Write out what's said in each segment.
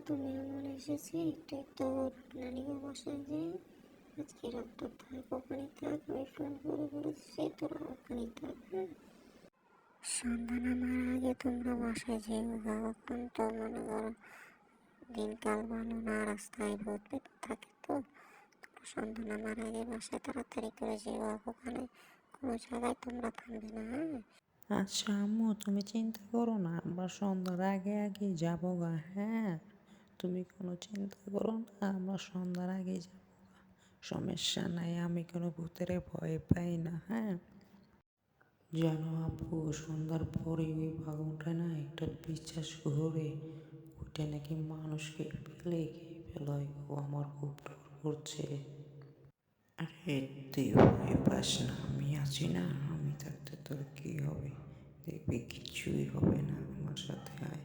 তো মেহমান এসেছে, একটু তো নানির বাসায় যাই। আজকে রাতটা থাক, ওখানে থাক, আমি ফোন করে বলেছি তোরা ওখানেই থাক। হ্যাঁ, সন্ধ্যা নামার আগে তোমরা বাসায় যেও। এখন তো মনে করো দিনকাল ভালো না, রাস্তায় ভূত পেত থাকে, তো সন্ধ্যা নামার আগে বাসায় তাড়াতাড়ি করে যেও। ওখানে কোনো জায়গায় তোমরা থামবে না। হ্যাঁ, আচ্ছা আম্মু, তুমি চিন্তা করো না, আমরা সন্ধ্যার আগে আগে যাবো গা। হ্যাঁ, তুমি কোনো চিন্তা করো না, আমরা সন্ধ্যার আগেই যাবো গা। সমস্যা নাই, আমি কোনো ভূতের ভয় পাই না। হ্যাঁ, জানো আব্বু, সন্ধ্যার পরে ওই বাগানটা না একটা বিশ্বাস ঘুরে, ওইটা নাকি মানুষকে ফেলে খেয়ে ফেলায়। ও আমার খুব ডর করছে। আরে তুই ভয় পাস না, আমি আছি না, আমি থাকতে তোর কি হবে? দেখবি কিছুই হবে না, আমার সাথে আয়।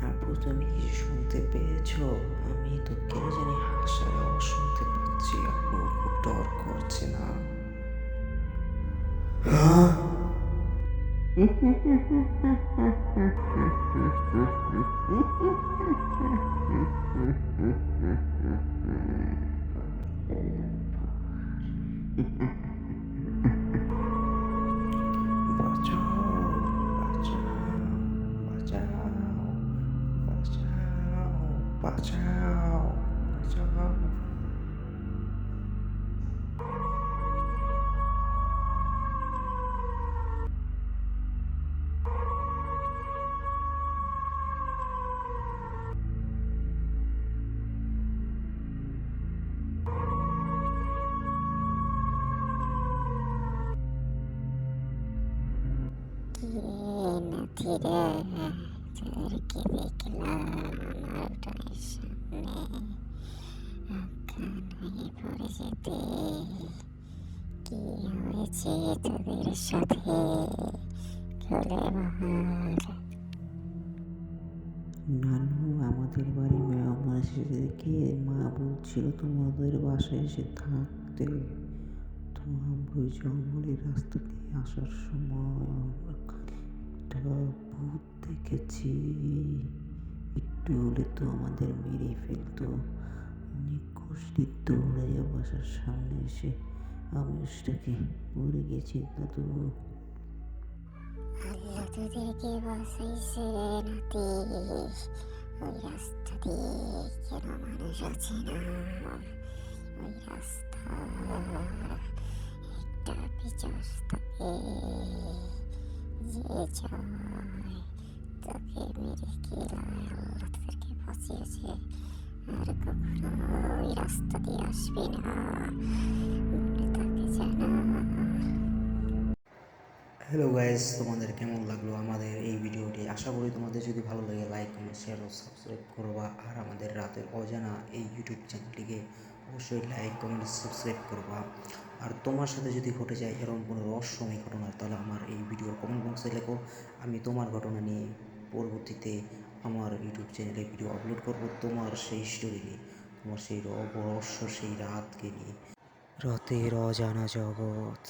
আপু, তুমি কি শুনতে পেয়েছো? আমি তো কে জানি হাসার আওয়াজ শুনতে পাচ্ছি। আপু খুব ডর করছে না? হ্যাঁ, বাঁচাও, বাঁচাও, বাঁচাও, বাঁচাও, বাঁচাও, বাঁচাও। কিরে নাতি রে, তোদেরকে দেখলাম আমার উঠানের সামনে অজ্ঞান হয়ে পড়ে যেতে। কি হয়েছে তোদের সাথে? খুলে বল। নানু, আমাদের বাড়ি মেহমান এসেছে দেখে মা বলছিল তোমাদের বাসায় এসে থাকতে। তো আমরা ওই জঙ্গলের রাস্তা দিয়ে আসার সময় আমরা একটা ভূত দেখেছি। একটু হলে তো আমাদের মেরে ফেলতো। অনেক কষ্টে দৌড়ে বাসার সামনে এসে আমিষটাকে মরে গেছি দাদু। আল্লাহ তোদেরকে বাঁচাইছে রে নাতি। ওই রাস্তা দিয়ে কেন মানুষ আছে না? ওই রাস্তার একটা পিছস থাকে, যে যায় তোকে মেরে খেলায়। আল্লাহ তোদেরকে বাঁচিয়েছে, আর কখনো ওই রাস্তা দিয়ে আসবি না, মনে থাকে জানা। হ্যালো গাইস, তোমাদের কেমন লাগলো আমাদের এই ভিডিওটি? আশা করি তোমাদের যদি ভালো লাগে লাইক কমেন্ট শেয়ার ও সাবস্ক্রাইব করবা। আর আমাদের রাতের অজানা এই ইউটিউব চ্যানেলটিকে অবশ্যই লাইক কমেন্ট সাবস্ক্রাইব করবা। আর তোমার সাথে যদি ঘটে যায় এরকম কোনো রহস্যময় ঘটনা, তাহলে আমার এই ভিডিওর কমেন্ট বক্সে লেখো। আমি তোমার ঘটনা নিয়ে পরবর্তীতে আমার ইউটিউব চ্যানেলে ভিডিও আপলোড করব, তোমার সেই স্টোরি নিয়ে, তোমার সেই রহস্য, সেই রাতকে নিয়ে। রাতের অজানা জগৎ।